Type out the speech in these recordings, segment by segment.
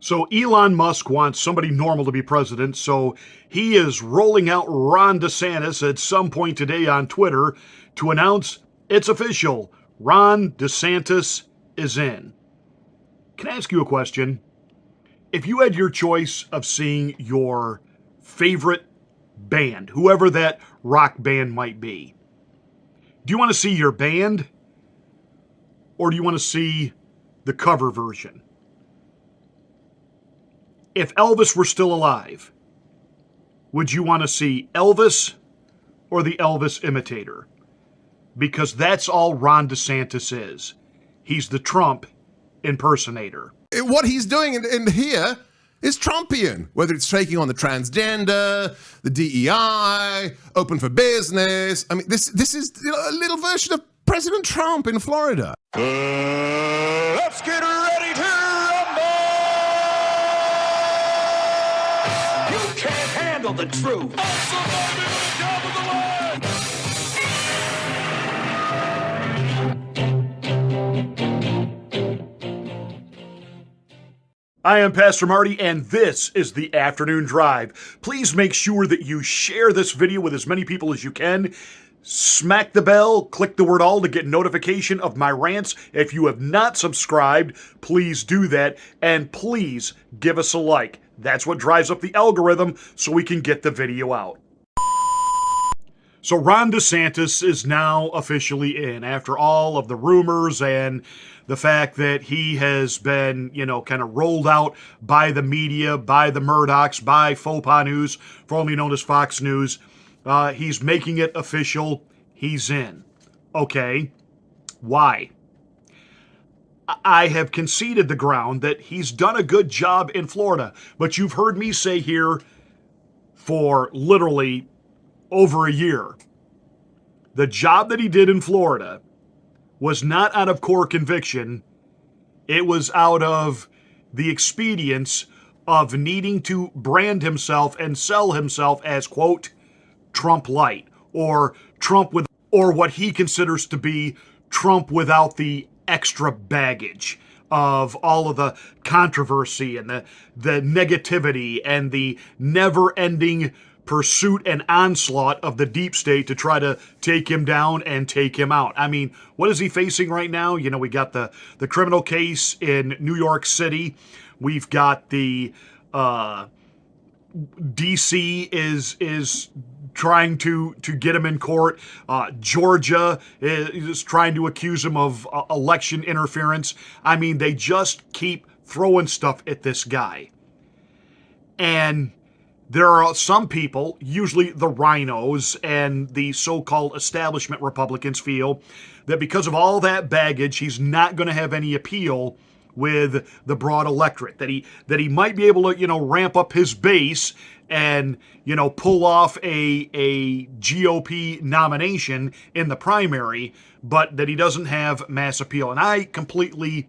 So Elon Musk wants somebody normal to be president, so he is rolling out Ron DeSantis at some point today on Twitter to announce it's official. Ron DeSantis is in. Can I ask you a question? If you had your choice of seeing your favorite band, whoever that rock band might be, do you want to see your band or do you want to see the cover version? If Elvis were still alive, would you want to see Elvis or the Elvis imitator? Because that's all Ron DeSantis is. He's the Trump impersonator. What he's doing in here is Trumpian, whether it's taking on the transgender, the DEI, open for business. I mean, this is a little version of President Trump in Florida. Let's get ready to rumble! You can't handle the truth. I am Pastor Marty, and this is the Afternoon Drive. Please make sure that you share this video with as many people as you can. Smack the bell, click the word all to get notification of my rants. If you have not subscribed, please do that, and please give us a like. That's what drives up the algorithm so we can get the video out. So Ron DeSantis is now officially in after all of the rumors and the fact that he has been, kind of rolled out by the media, by the Murdochs, by Faux Pas News, formerly known as Fox News. He's making it official. He's in. Okay. Why? I have conceded the ground that he's done a good job in Florida, but you've heard me say here for literally over a year, the job that he did in Florida was not out of core conviction. It was out of the expedience of needing to brand himself and sell himself as, quote, Trump light, or Trump with, or what he considers to be Trump without the extra baggage of all of the controversy and the negativity and the never-ending pursuit and onslaught of the deep state to try to take him down and take him out. I mean, what is he facing right now? We got the criminal case in New York City. We've got the DC is trying to get him in court. Georgia is trying to accuse him of election interference. I mean, they just keep throwing stuff at this guy. And there are some people, usually the rhinos and the so-called establishment Republicans, feel that because of all that baggage, he's not going to have any appeal with the broad electorate, that he might be able to, ramp up his base and, pull off a GOP nomination in the primary, but that he doesn't have mass appeal. And I completely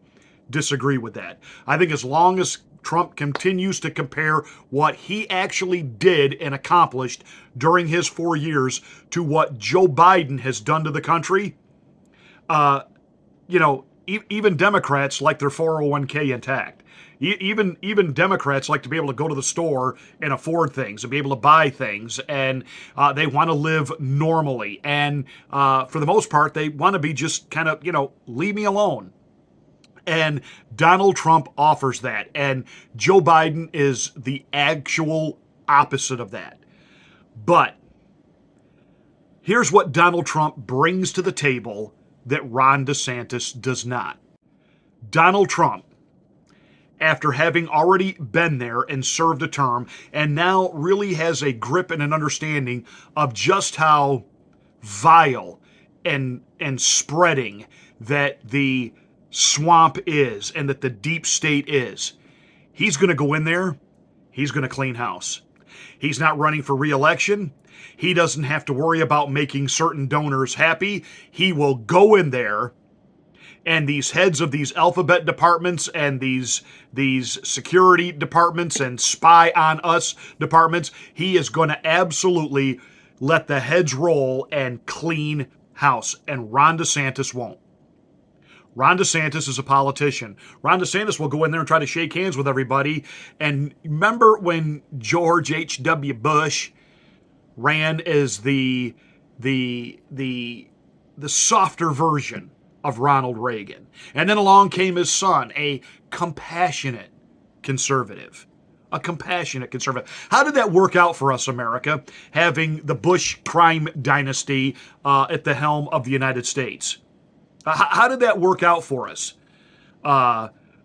disagree with that. I think as long as Trump continues to compare what he actually did and accomplished during his 4 years to what Joe Biden has done to the country, even Democrats like their 401k intact. Even Democrats like to be able to go to the store and afford things and be able to buy things, and they want to live normally. And for the most part, they want to be just kind of, leave me alone. And Donald Trump offers that. And Joe Biden is the actual opposite of that. But here's what Donald Trump brings to the table that Ron DeSantis does not. Donald Trump, after having already been there and served a term, and now really has a grip and an understanding of just how vile and spreading that the swamp is and that the deep state is. He's going to go in there. He's going to clean house. He's not running for re-election. He doesn't have to worry about making certain donors happy. He will go in there, and these heads of these alphabet departments and these security departments and spy on us departments, he is going to absolutely let the heads roll and clean house. And Ron DeSantis won't. Ron DeSantis is a politician. Ron DeSantis will go in there and try to shake hands with everybody. And remember when George H.W. Bush ran as the softer version of Ronald Reagan. And then along came his son, a compassionate conservative. A compassionate conservative. How did that work out for us, America, having the Bush crime dynasty at the helm of the United States? How did that work out for us?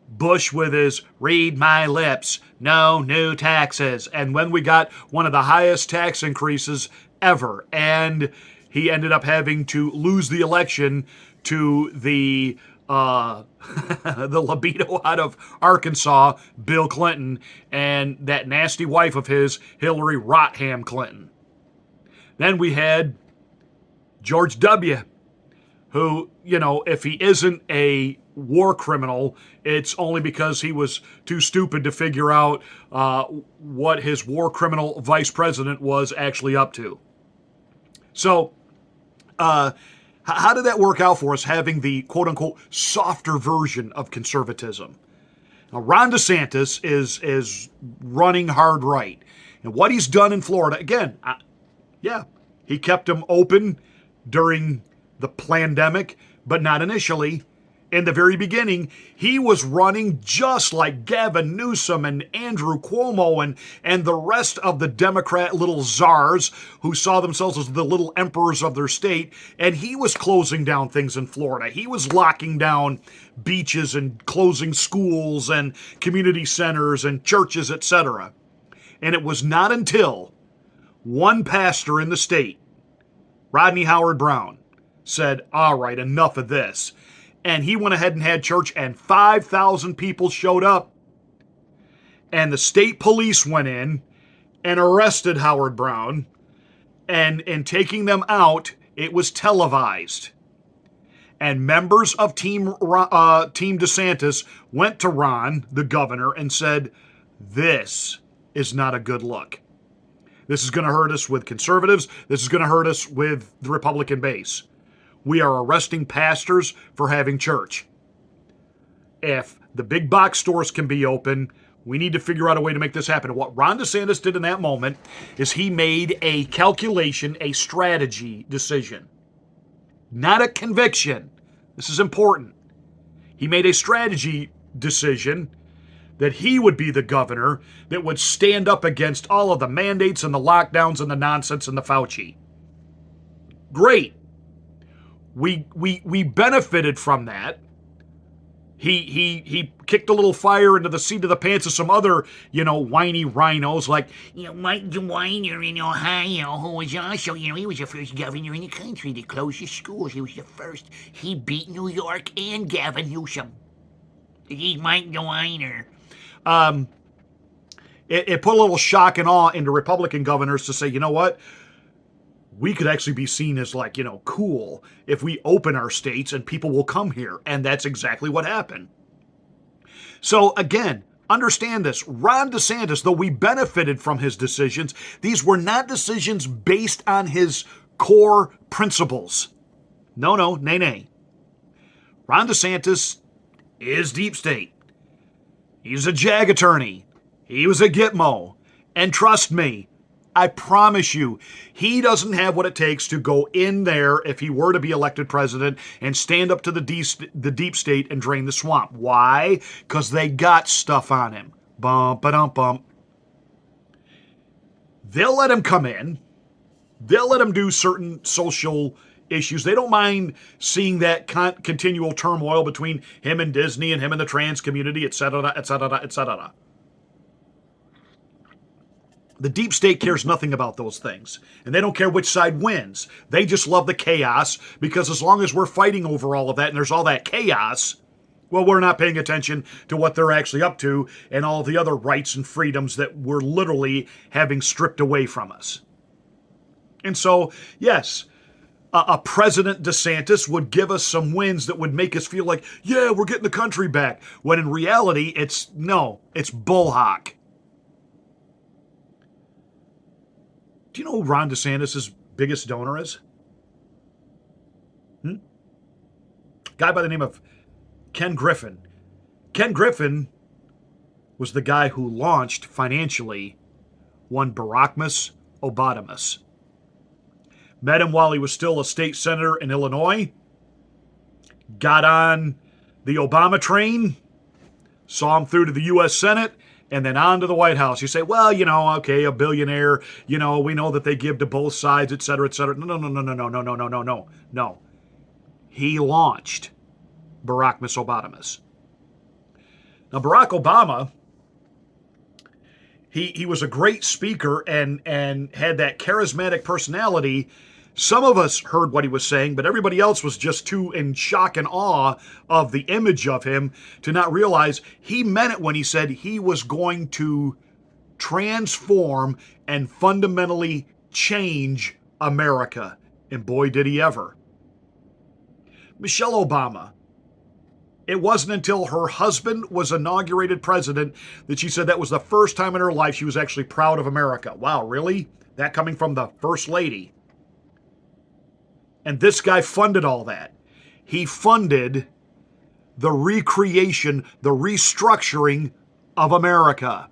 Bush with his read my lips, no new taxes. And when we got one of the highest tax increases ever, and he ended up having to lose the election to the the libido out of Arkansas, Bill Clinton, and that nasty wife of his, Hillary Rotham Clinton. Then we had George W., who, if he isn't a war criminal, it's only because he was too stupid to figure out what his war criminal vice president was actually up to. So, how did that work out for us, having the quote-unquote softer version of conservatism? Now, Ron DeSantis is running hard right. And what he's done in Florida, again, he kept them open during the pandemic, but not initially. In the very beginning, he was running just like Gavin Newsom and Andrew Cuomo and the rest of the Democrat little czars who saw themselves as the little emperors of their state, and he was closing down things in Florida. He was locking down beaches and closing schools and community centers and churches, etc. And it was not until one pastor in the state, Rodney Howard-Browne, said, all right, enough of this. And he went ahead and had church, and 5,000 people showed up. And the state police went in and arrested Howard-Browne. And in taking them out, it was televised. And members of Team DeSantis went to Ron, the governor, and said, this is not a good look. This is going to hurt us with conservatives. This is going to hurt us with the Republican base. We are arresting pastors for having church. If the big box stores can be open, we need to figure out a way to make this happen. What Ron DeSantis did in that moment is he made a calculation, a strategy decision, not a conviction. This is important. He made a strategy decision that he would be the governor that would stand up against all of the mandates and the lockdowns and the nonsense and the Fauci. Great. We benefited from that. He kicked a little fire into the seat of the pants of some other, whiny rhinos like, Mike DeWeiner in Ohio, who was also, he was the first governor in the country to close the schools. He was the first. He beat New York and Gavin Newsom. He's Mike DeWeiner. It put a little shock and awe into Republican governors to say, you know what? We could actually be seen as cool if we open our states and people will come here. And that's exactly what happened. So again, understand this. Ron DeSantis, though we benefited from his decisions, these were not decisions based on his core principles. No, nay. Ron DeSantis is deep state. He's a JAG attorney. He was a Gitmo. And trust me, I promise you, he doesn't have what it takes to go in there if he were to be elected president and stand up to the deep state and drain the swamp. Why? Because they got stuff on him. Bump. They'll let him come in. They'll let him do certain social issues. They don't mind seeing that continual turmoil between him and Disney and him and the trans community, etc., etc., etc. The deep state cares nothing about those things, and they don't care which side wins. They just love the chaos, because as long as we're fighting over all of that and there's all that chaos, well, we're not paying attention to what they're actually up to and all of the other rights and freedoms that we're literally having stripped away from us. And so, yes, a President DeSantis would give us some wins that would make us feel like, yeah, we're getting the country back, when in reality, it's bullhock. Do you know who Ron DeSantis' biggest donor is? Guy by the name of Ken Griffin. Ken Griffin was the guy who launched financially one Barackmus Obadamus. Met him while he was still a state senator in Illinois. Got on the Obama train. Saw him through to the U.S. Senate. And then on to the White House. You say, well, okay, a billionaire, we know that they give to both sides, et cetera, et cetera. No. He launched Barackmus Obadamus. Now, Barack Obama, he was a great speaker and had that charismatic personality. Some of us heard what he was saying, but everybody else was just too in shock and awe of the image of him to not realize he meant it when he said he was going to transform and fundamentally change America. And boy, did he ever. Michelle Obama. It wasn't until her husband was inaugurated president that she said that was the first time in her life she was actually proud of America. Wow, really? That coming from the First Lady. And this guy funded all that. He funded the recreation, the restructuring of America.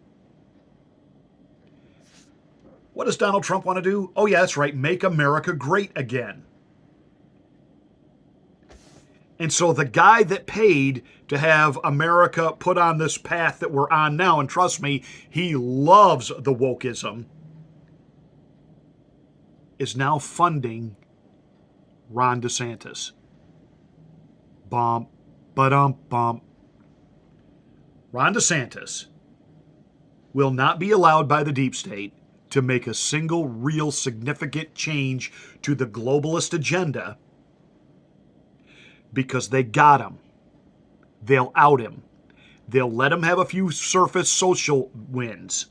What does Donald Trump want to do? Oh, yeah, that's right. Make America great again. And so the guy that paid to have America put on this path that we're on now, and trust me, he loves the wokeism, is now funding Ron DeSantis. Bump, bump. Ron DeSantis will not be allowed by the deep state to make a single real significant change to the globalist agenda because they got him. They'll out him. They'll let him have a few surface social wins.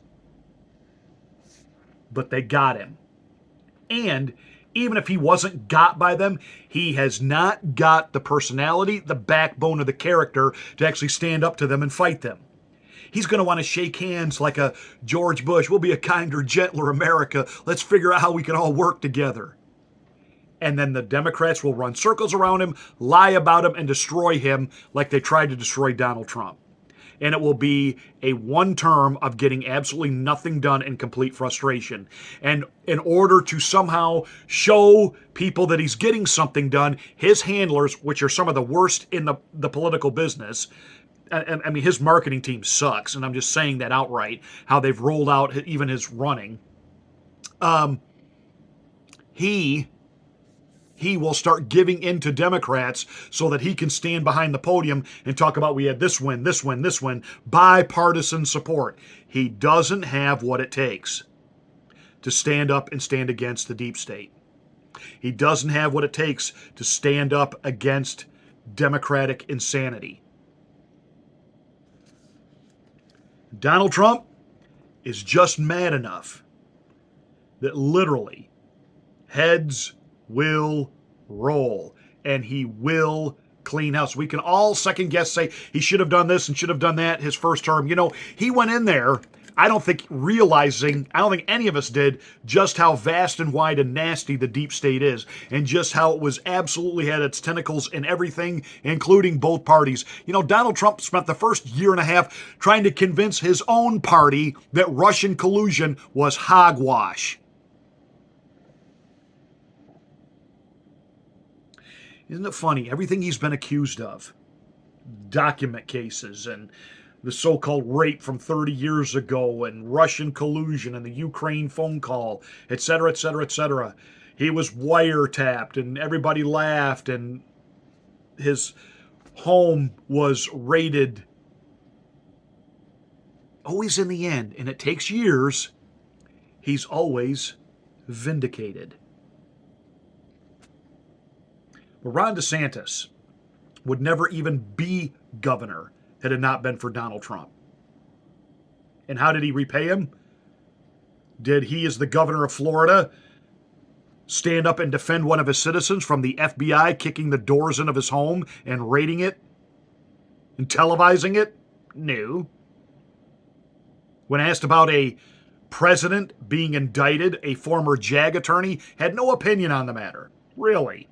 But they got him. And even if he wasn't got by them, he has not got the personality, the backbone of the character to actually stand up to them and fight them. He's going to want to shake hands like a George Bush. We'll be a kinder, gentler America. Let's figure out how we can all work together. And then the Democrats will run circles around him, lie about him, and destroy him like they tried to destroy Donald Trump. And it will be a one term of getting absolutely nothing done and complete frustration. And in order to somehow show people that he's getting something done, his handlers, which are some of the worst in the political business, I mean, his marketing team sucks, and I'm just saying that outright, how they've rolled out even his running. He will start giving in to Democrats so that he can stand behind the podium and talk about we had this win, bipartisan support. He doesn't have what it takes to stand up and stand against the deep state. He doesn't have what it takes to stand up against Democratic insanity. Donald Trump is just mad enough that literally heads will roll, and he will clean house. We can all second guess, say he should have done this and should have done that his first term. He went in there, I don't think any of us did, just how vast and wide and nasty the deep state is, and just how it was absolutely had its tentacles in everything, including both parties. Donald Trump spent the first year and a half trying to convince his own party that Russian collusion was hogwash. Isn't it funny? Everything he's been accused of, document cases and the so-called rape from 30 years ago and Russian collusion and the Ukraine phone call, et cetera, et cetera, et cetera. He was wiretapped and everybody laughed and his home was raided. Always in the end, and it takes years, he's always vindicated. But Ron DeSantis would never even be governor had it not been for Donald Trump. And how did he repay him? Did he, as the governor of Florida, stand up and defend one of his citizens from the FBI kicking the doors in of his home and raiding it and televising it? No. When asked about a president being indicted, a former JAG attorney had no opinion on the matter. Really?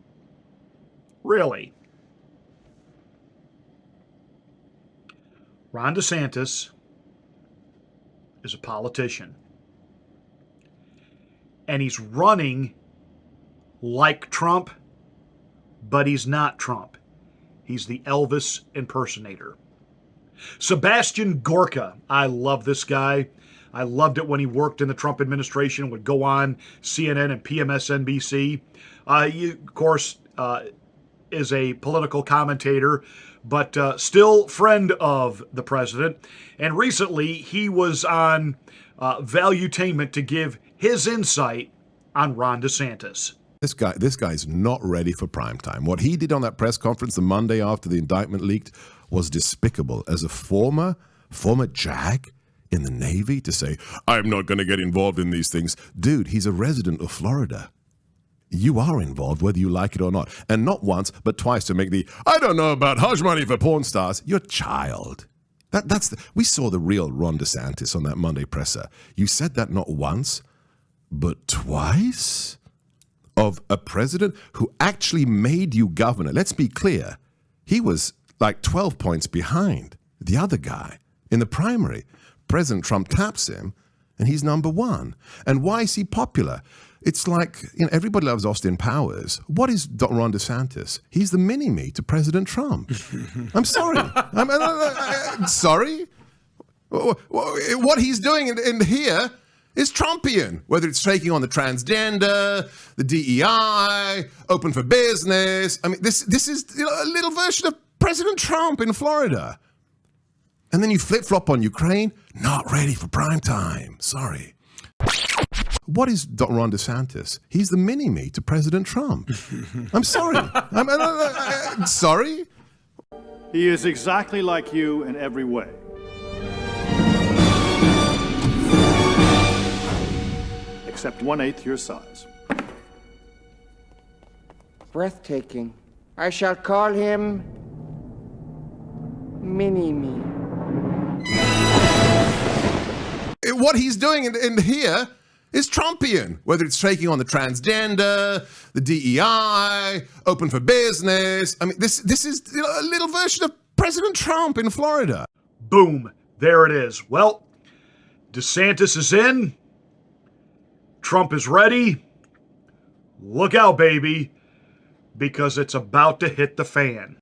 Ron DeSantis is a politician. And he's running like Trump, but he's not Trump. He's the Elvis impersonator. Sebastian Gorka. I love this guy. I loved it when he worked in the Trump administration, would go on CNN and PMSNBC. He, of course, is a political commentator, but still friend of the president. And recently, he was on Valuetainment to give his insight on Ron DeSantis. This guy's not ready for prime time. What he did on that press conference the Monday after the indictment leaked was despicable. As a former JAG in the Navy, to say, I'm not going to get involved in these things. Dude, he's a resident of Florida. You are involved whether you like it or not. And not once, but twice to make the, I don't know about hush money for porn stars. You're a child. We saw the real Ron DeSantis on that Monday presser. You said that not once, but twice? Of a president who actually made you governor. Let's be clear. He was like 12 points behind the other guy in the primary. President Trump taps him, and he's number one. And why is he popular? It's like, everybody loves Austin Powers. What is Ron DeSantis? He's the mini-me to President Trump. I'm sorry. I'm sorry? What he's doing in here is Trumpian, whether it's taking on the transgender, the DEI, open for business. I mean, this is a little version of President Trump in Florida. And then you flip-flop on Ukraine, not ready for prime time. Sorry. What is Ron DeSantis? He's the mini-me to President Trump. I'm sorry. I'm sorry? He is exactly like you in every way. Except 1/8 your size. Breathtaking. I shall call him Mini-Me. What he's doing in here is Trumpian, whether it's taking on the transgender, the DEI, open for business. I mean, this is a little version of President Trump in Florida. Boom. There it is. Well, DeSantis is in. Trump is ready. Look out, baby, because it's about to hit the fan.